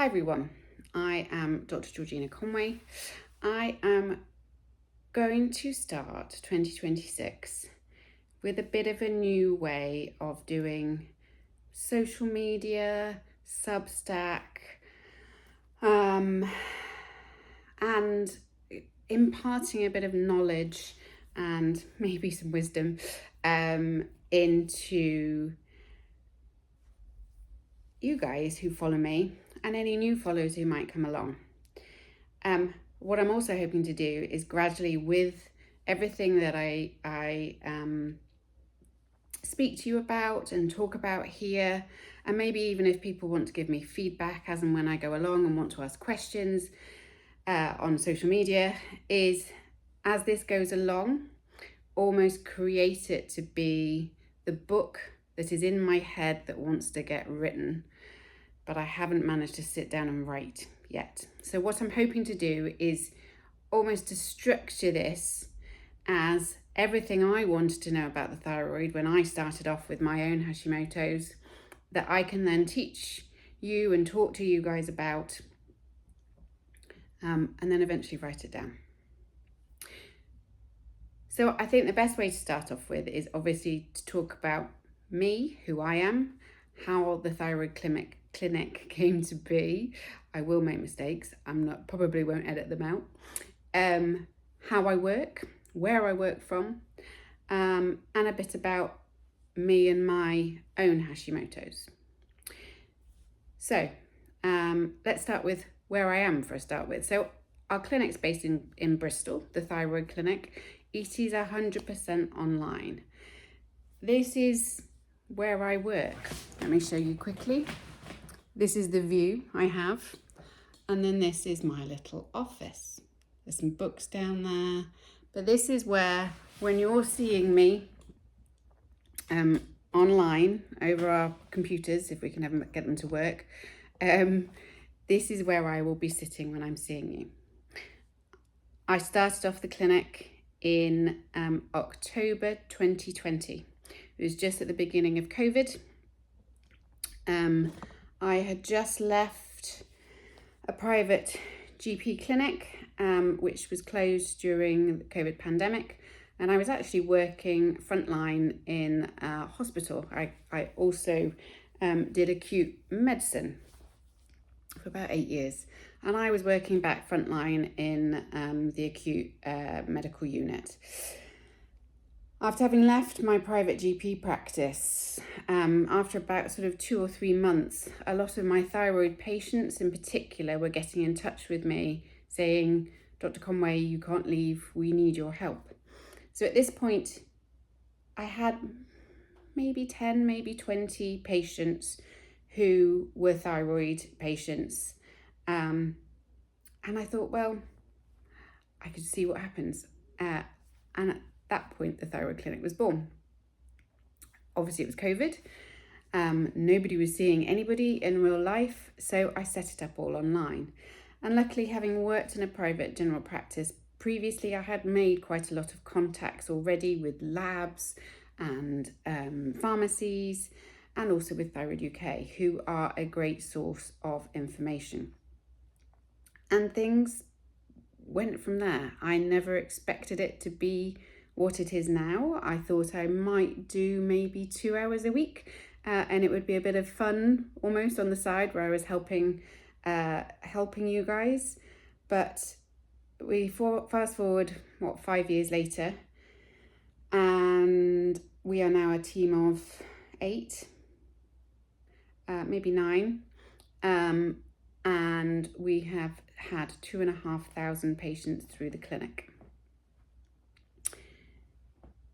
everyone, I am Dr. Georgina Conway. I am going to start 2026 with a bit of a new way of doing social media, Substack, and imparting a bit of knowledge and maybe some wisdom into you guys who follow me and any new followers who might come along. What I'm also hoping to do is gradually, with everything that I speak to you about and talk about here, and maybe even if people want to give me feedback as and when I go along and want to ask questions on social media, is as this goes along, almost create it to be the book that is in my head that wants to get written, but I haven't managed to sit down and write yet. So what I'm hoping to do is almost to structure this as everything I wanted to know about the thyroid when I started off with my own Hashimoto's, that I can then teach you and talk to you guys about, and then eventually write it down. So I think the best way to start off with is obviously to talk about me, who I am, how the Thyroid Clinic came to be. I will make mistakes. Probably won't edit them out. How I work, where I work from, and a bit about me and my own Hashimoto's. So let's start with where I am for a start with. So our clinic's based in Bristol, the Thyroid Clinic. It is 100% online. This is where I work. Let me show you quickly. This is the view I have. And then this is my little office. There's some books down there. But this is where, when you're seeing me online over our computers, if we can ever get them to work, this is where I will be sitting when I'm seeing you. I started off the clinic in October 2020. It was just at the beginning of COVID. I had just left a private GP clinic, which was closed during the COVID pandemic, and I was actually working frontline in a hospital. I also did acute medicine for about 8 years, and I was working back frontline in the acute medical unit. After having left my private GP practice, after about sort of 2 or 3 months, a lot of my thyroid patients in particular were getting in touch with me saying, Dr. Conway, you can't leave, we need your help. So at this point, I had maybe 10, maybe 20 patients who were thyroid patients. And I thought, well, I could see what happens. And at that point, the Thyroid Clinic was born. Obviously, it was COVID. Nobody was seeing anybody in real life, so I set it up all online. And luckily, having worked in a private general practice previously, I had made quite a lot of contacts already with labs and pharmacies, and also with Thyroid UK, who are a great source of information. And things went from there. I never expected it to be what it is now. I thought I might do maybe 2 hours a week, and it would be a bit of fun almost on the side where I was helping you guys. But we fast forward 5 years later, and we are now a team of 8, maybe 9, and we have had 2,500 patients through the clinic.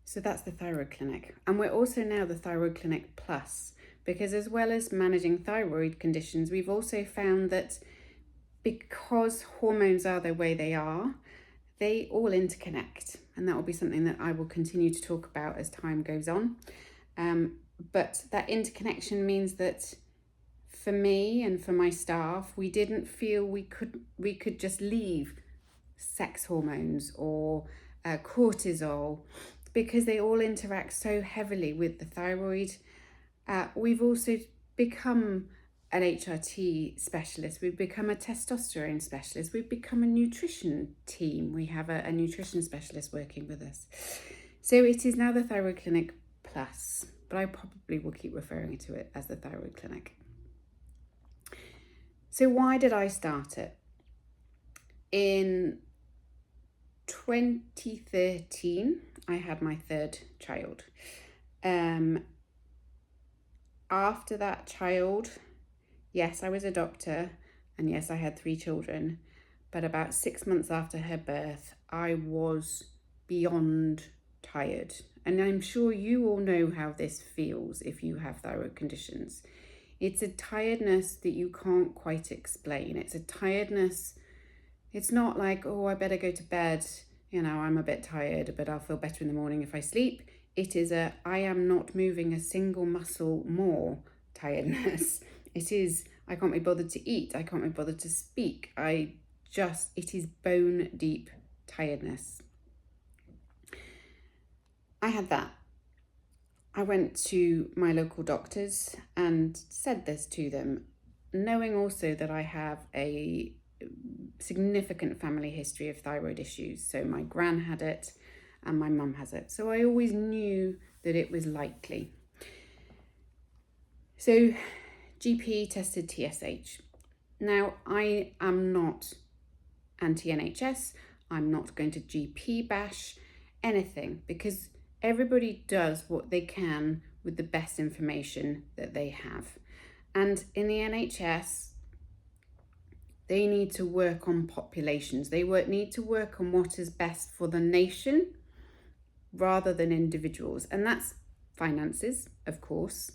So that's the Thyroid Clinic. And we're also now the Thyroid Clinic Plus, because as well as managing thyroid conditions, we've also found that because hormones are the way they are, they all interconnect. And that will be something that I will continue to talk about as time goes on. But that interconnection means that for me and for my staff, we didn't feel we could just leave sex hormones or cortisol, because they all interact so heavily with the thyroid. We've also become an HRT specialist, we've become a testosterone specialist, we've become a nutrition team. We have a nutrition specialist working with us. So it is now the Thyroid Clinic Plus, but I probably will keep referring to it as the Thyroid Clinic. So why did I start it? In 2013, I had my third child. After that child, yes, I was a doctor, and yes, I had 3 children, but about 6 months after her birth, I was beyond tired. And I'm sure you all know how this feels if you have thyroid conditions. It's a tiredness that you can't quite explain. It's a tiredness, it's not like, oh, I better go to bed, I'm a bit tired, but I'll feel better in the morning if I sleep. It is I am not moving a single muscle more tiredness. It is, I can't be bothered to eat. I can't be bothered to speak. It is bone deep tiredness. I had that. I went to my local doctors and said this to them, knowing also that I have a significant family history of thyroid issues. So my gran had it and my mum has it. So I always knew that it was likely. So GP tested TSH. Now, I am not anti-NHS. I'm not going to GP bash anything, because everybody does what they can with the best information that they have. And in the NHS, they need to work on populations. They need to work on what is best for the nation rather than individuals. And that's finances, of course.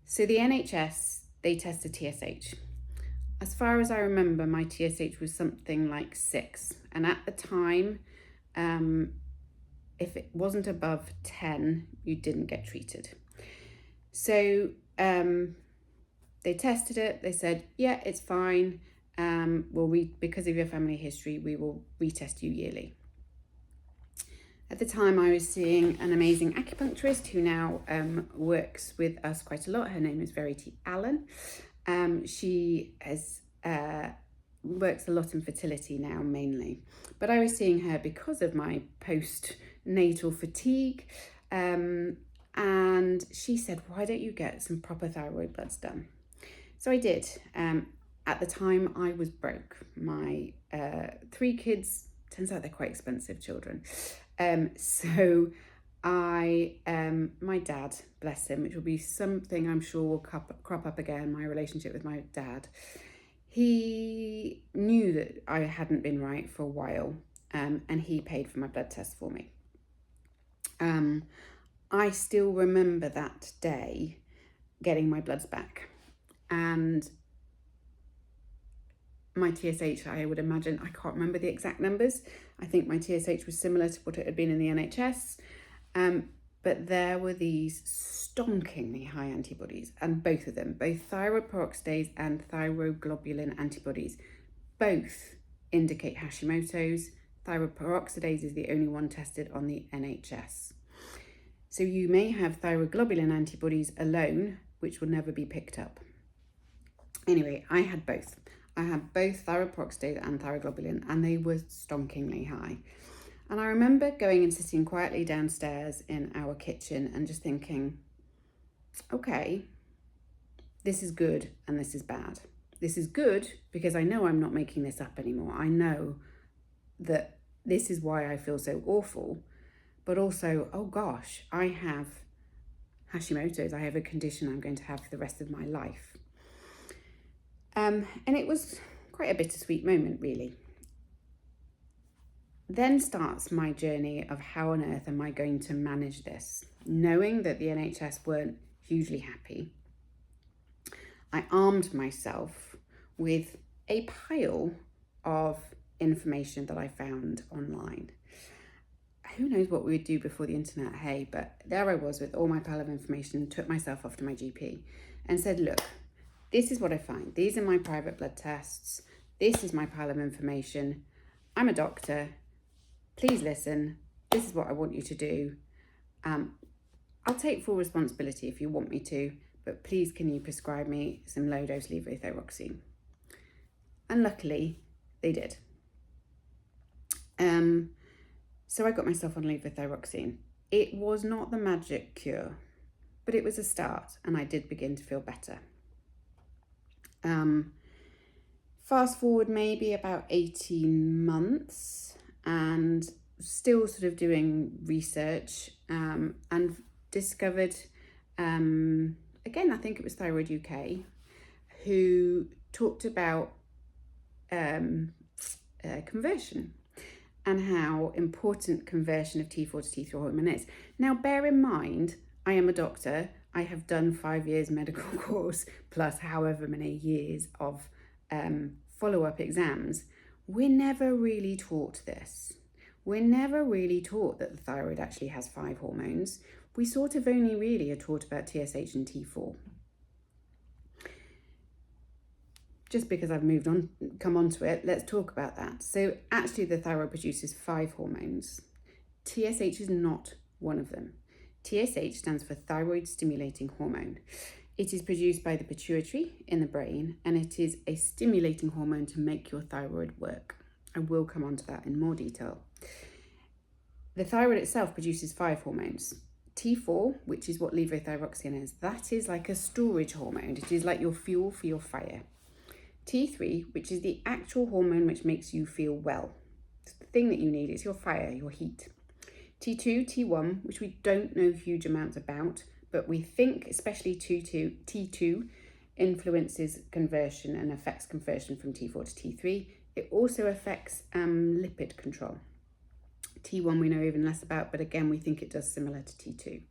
So the NHS, they tested TSH. As far as I remember, my TSH was something like 6. And at the time, if it wasn't above 10, you didn't get treated. So they tested it. They said, yeah, it's fine. Because of your family history, we will retest you yearly. At the time, I was seeing an amazing acupuncturist who now works with us quite a lot. Her name is Verity Allen. She works a lot in fertility now, mainly. But I was seeing her because of my postnatal fatigue. And she said, why don't you get some proper thyroid bloods done? So I did. At the time, I was broke. My 3 kids, turns out they're quite expensive children. So my dad, bless him, which will be something I'm sure will crop up again, my relationship with my dad. He knew that I hadn't been right for a while, and he paid for my blood test for me. I still remember that day getting my bloods back, and my TSH, I would imagine, I can't remember the exact numbers. I think my TSH was similar to what it had been in the NHS. But there were these stonkingly high antibodies, and both of them, both thyroid peroxidase and thyroglobulin antibodies, both indicate Hashimoto's. Thyroid peroxidase is the only one tested on the NHS. So you may have thyroglobulin antibodies alone, which will never be picked up. Anyway, I had both. I had both thyroid peroxidase and thyroglobulin, and they were stonkingly high. And I remember going and sitting quietly downstairs in our kitchen and just thinking, okay, this is good and this is bad. This is good because I know I'm not making this up anymore. I know that this is why I feel so awful, but also, oh gosh, I have Hashimoto's. I have a condition I'm going to have for the rest of my life. And it was quite a bittersweet moment, really. Then starts my journey of how on earth am I going to manage this? Knowing that the NHS weren't hugely happy, I armed myself with a pile of information that I found online. Who knows what we would do before the internet, hey, but there I was with all my pile of information, took myself off to my GP and said, look, this is what I find. These are my private blood tests. This is my pile of information. I'm a doctor. Please listen. This is what I want you to do. I'll take full responsibility if you want me to, but please can you prescribe me some low-dose levothyroxine? And luckily, they did. So I got myself on levothyroxine. It was not the magic cure, but it was a start, and I did begin to feel better. Fast forward maybe about 18 months, and still sort of doing research, and discovered, again, I think it was Thyroid UK, who talked about conversion and how important conversion of T4 to T3 hormone is. Now, bear in mind, I am a doctor. I have done 5 years medical course plus however many years of follow-up exams. We're never really taught this. We're never really taught that the thyroid actually has 5 hormones. We sort of only really are taught about TSH and T4. Just because I've come on to it, let's talk about that. So actually the thyroid produces 5 hormones. TSH is not one of them. TSH stands for thyroid stimulating hormone. It is produced by the pituitary in the brain, and it is a stimulating hormone to make your thyroid work. I will come on to that in more detail. The thyroid itself produces 5 hormones. T4, which is what levothyroxine is, that is like a storage hormone. It is like your fuel for your fire. T3, which is the actual hormone which makes you feel well. It's the thing that you need, it's your fire, your heat. T2, T1, which we don't know huge amounts about, but we think especially T2 influences conversion and affects conversion from T4 to T3. It also affects lipid control. T1 we know even less about, but again, we think it does similar to T2.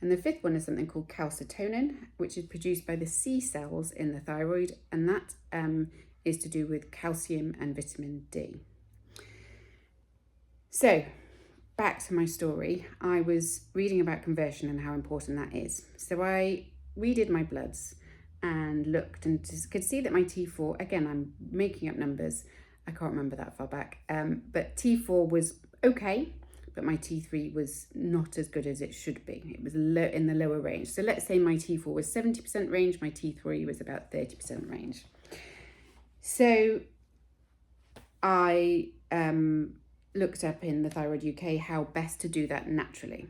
And the 5th one is something called calcitonin, which is produced by the C cells in the thyroid, and that is to do with calcium and vitamin D. So, back to my story. I was reading about conversion and how important that is. So I redid my bloods and looked and could see that my T4, again, I'm making up numbers, I can't remember that far back, but T4 was okay, but my T3 was not as good as it should be. It was in the lower range. So let's say my T4 was 70% range, my T3 was about 30% range. So I looked up in the Thyroid UK how best to do that naturally.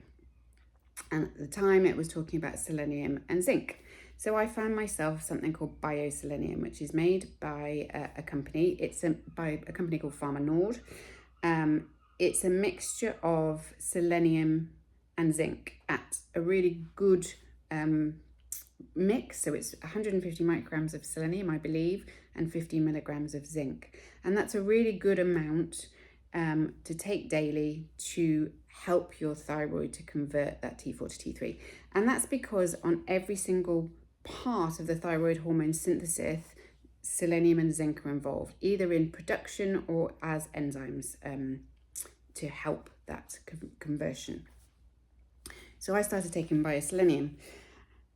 And at the time it was talking about selenium and zinc. So I found myself something called bioselenium, which is made by a company. It's by a company called Pharma Nord. It's a mixture of selenium and zinc at a really good mix. So it's 150 micrograms of selenium, I believe, and 15 milligrams of zinc. And that's a really good amount to take daily to help your thyroid to convert that T4 to T3. And that's because on every single part of the thyroid hormone synthesis, selenium and zinc are involved, either in production or as enzymes to help that conversion. So I started taking bioselenium,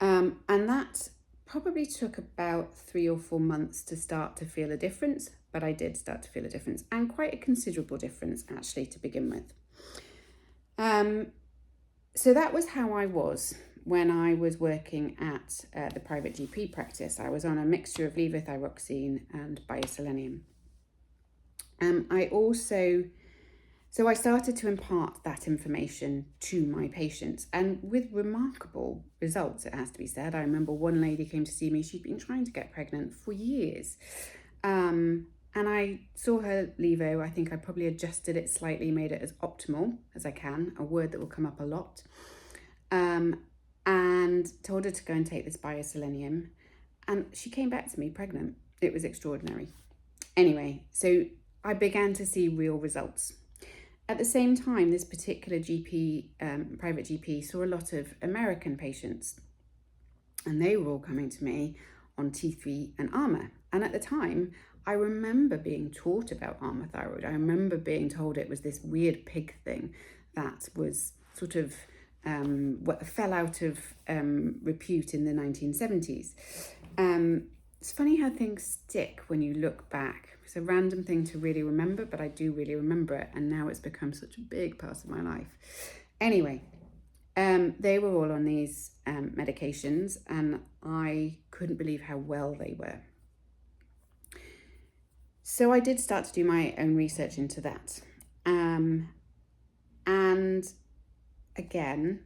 and that probably took about 3 or 4 months to start to feel a difference, but I did start to feel a difference, and quite a considerable difference actually to begin with. So that was how I was when I was working at the private GP practice. I was on a mixture of levothyroxine and bioselenium. So I started to impart that information to my patients, and with remarkable results, it has to be said. I remember one lady came to see me. She'd been trying to get pregnant for years. And I saw her levo. I think I probably adjusted it slightly, made it as optimal as I can, a word that will come up a lot, and told her to go and take this bioselenium. And she came back to me pregnant. It was extraordinary. Anyway, so I began to see real results. At the same time, this particular GP, private GP, saw a lot of American patients, and they were all coming to me on T3 and ARMA. And at the time, I remember being taught about ARMA thyroid. I remember being told it was this weird pig thing that was sort of what fell out of repute in the 1970s. It's funny how things stick when you look back. It's a random thing to really remember, but I do really remember it, and now it's become such a big part of my life. Anyway, They were all on these medications, and I couldn't believe how well they were. So I did start to do my own research into that. And again,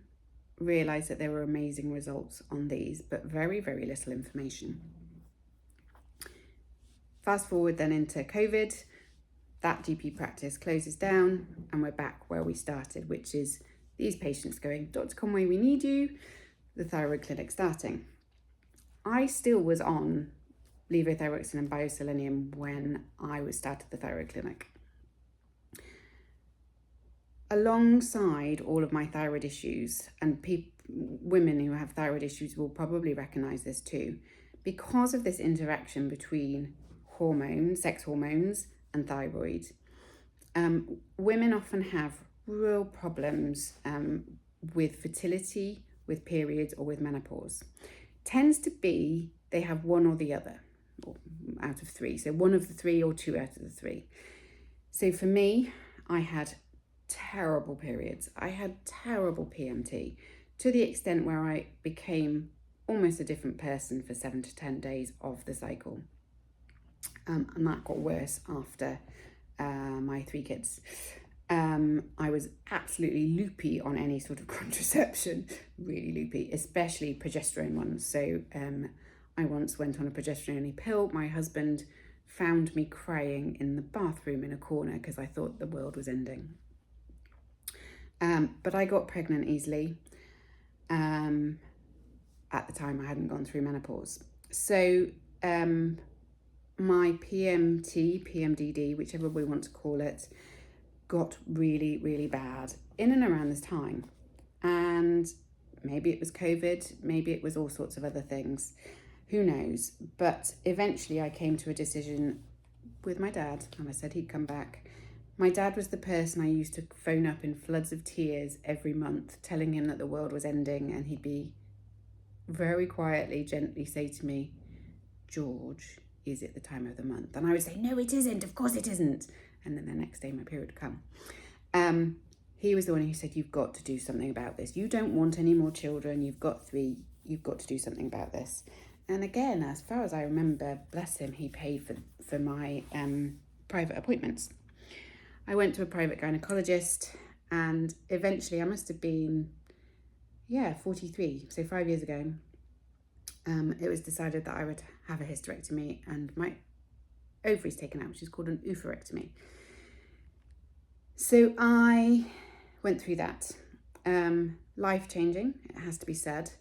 realised that there were amazing results on these, but very, very little information. Fast forward then into COVID, that GP practice closes down, and we're back where we started, which is these patients going, Dr. Conway, we need you, the Thyroid Clinic starting. I still was on levothyroxine and bioselenium when I was started the Thyroid Clinic. Alongside all of my thyroid issues, and women who have thyroid issues will probably recognise this too, because of this interaction between hormones, sex hormones, and thyroid, women often have real problems with fertility, with periods, or with menopause. Tends to be they have one or the other, or out of three. So one of the three or two out of the three. So for me, I had terrible periods. I had terrible PMT to the extent where I became almost a different person for 7 to 10 days of the cycle. And that got worse after my 3 kids. I was absolutely loopy on any sort of contraception, really loopy, especially progesterone ones. So I once went on a progesterone-only pill. My husband found me crying in the bathroom in a corner because I thought the world was ending. But I got pregnant easily. At the time, I hadn't gone through menopause. So my PMT, PMDD, whichever we want to call it, got really, really bad in and around this time. And maybe it was COVID, maybe it was all sorts of other things. Who knows? But eventually I came to a decision with my dad, and I said he'd come back. My dad was the person I used to phone up in floods of tears every month, telling him that the world was ending, and he'd be very quietly, gently say to me, George, is it the time of the month? And I would say, no, it isn't. Of course it isn't. And then the next day my period would come. He was the one who said, you've got to do something about this. You don't want any more children. You've got 3. You've got to do something about this. And again, as far as I remember, bless him, he paid for my private appointments. I went to a private gynecologist, and eventually I must have been, 43. So 5 years ago, it was decided that I would have a hysterectomy and my ovaries taken out, which is called an oophorectomy. So I went through that. Life-changing, it has to be said.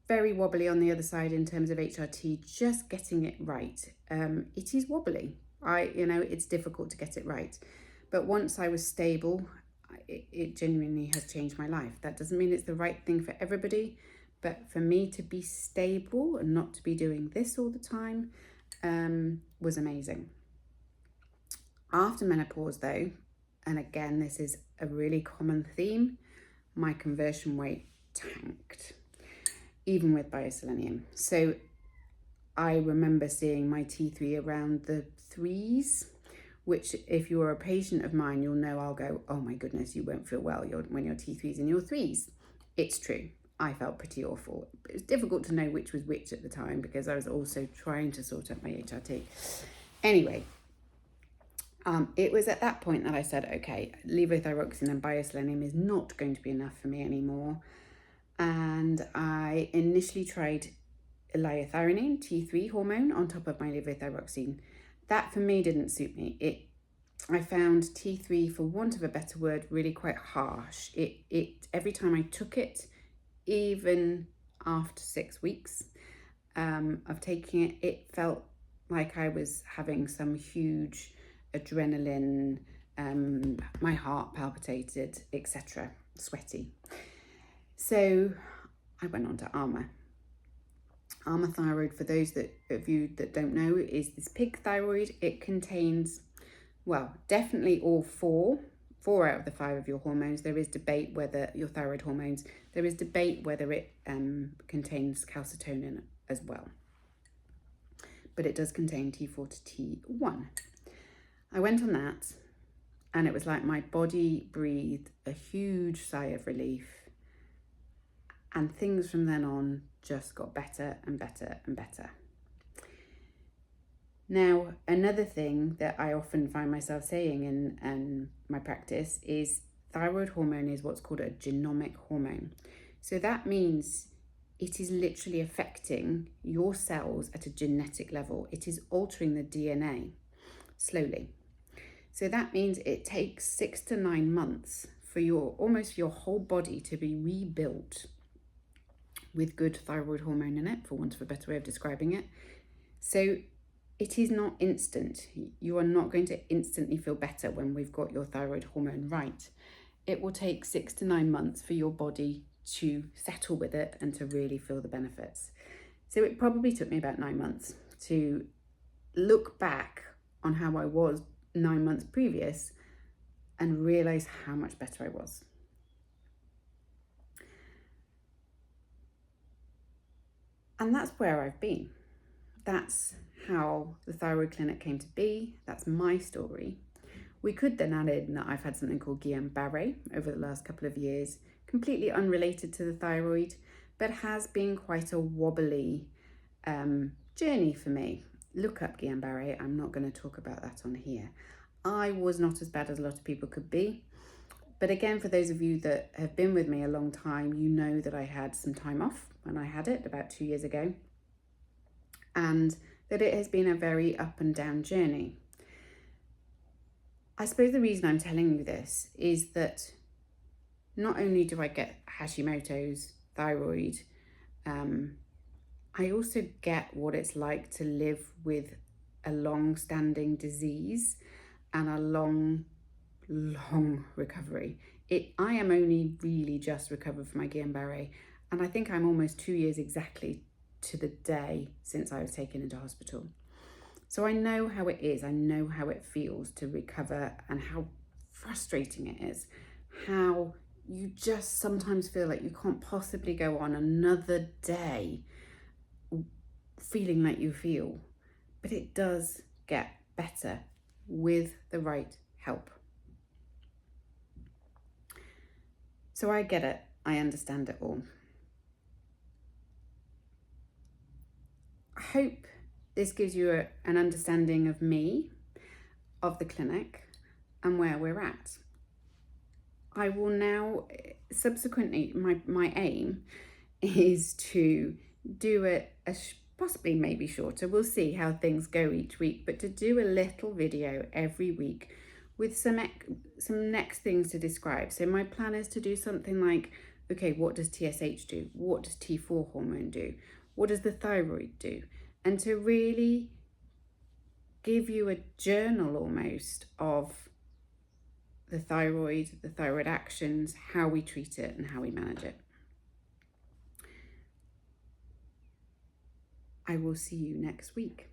Very wobbly on the other side in terms of HRT, just getting it right. It is wobbly. It's difficult to get it right. But once I was stable, it genuinely has changed my life. That doesn't mean it's the right thing for everybody, but for me to be stable and not to be doing this all the time was amazing. After menopause though, and again, this is a really common theme, my conversion rate tanked, even with bioselenium. So I remember seeing my T3 around the 3s, which if you're a patient of mine, you'll know I'll go, oh my goodness, you won't feel well when your T3's in your 3s. It's true. I felt pretty awful. It was difficult to know which was which at the time because I was also trying to sort out my HRT. Anyway, it was at that point that I said, okay, levothyroxine and bioselenium is not going to be enough for me anymore. And I initially tried liothyronine, T3 hormone, on top of my levothyroxine. That for me didn't suit me. I found T3, for want of a better word, really quite harsh. Every time I took it, even after 6 weeks of taking it, it felt like I was having some huge adrenaline, my heart palpitated, etc., sweaty. So I went on to Armour. Armour Thyroid, for those of you that don't know, is this pig thyroid. It contains, definitely all 4 out of the 5 of your hormones. There is debate whether your thyroid hormones, there is debate whether it contains calcitonin as well. But it does contain T4 to T1. I went on that, and it was like my body breathed a huge sigh of relief. And things from then on just got better and better and better. Now, another thing that I often find myself saying in my practice is thyroid hormone is what's called a genomic hormone. So that means it is literally affecting your cells at a genetic level. It is altering the DNA slowly. So that means it takes 6 to 9 months for almost your whole body to be rebuilt with good thyroid hormone in it, for want of a better way of describing it. So it is not instant. You are not going to instantly feel better when we've got your thyroid hormone right. It will take 6 to 9 months for your body to settle with it and to really feel the benefits. So it probably took me about 9 months to look back on how I was 9 months previous and realize how much better I was. And that's where I've been. That's how the Thyroid Clinic came to be. That's my story. We could then add in that I've had something called Guillain-Barré over the last couple of years, completely unrelated to the thyroid, but has been quite a wobbly journey for me. Look up Guillain-Barré. I'm not going to talk about that on here. I was not as bad as a lot of people could be. But again, for those of you that have been with me a long time, you know that I had some time off when I had it about 2 years ago, and that it has been a very up and down journey. I suppose the reason I'm telling you this is that not only do I get Hashimoto's, thyroid, I also get what it's like to live with a long-standing disease and a long recovery. I am only really just recovered from my Guillain-Barré, and I think I'm almost 2 years exactly to the day since I was taken into hospital. So I know how it is. I know how it feels to recover and how frustrating it is. How you just sometimes feel like you can't possibly go on another day feeling like you feel. But it does get better with the right help. So I get it. I understand it all. I hope this gives you an understanding of me, of the clinic, and where we're at. I will now, subsequently, my aim is to do it possibly maybe shorter. We'll see how things go each week, but to do a little video every week with some next things to describe. So my plan is to do something like, okay, what does TSH do? What does T4 hormone do? What does the thyroid do? And to really give you a journal almost of the thyroid actions, how we treat it and how we manage it. I will see you next week.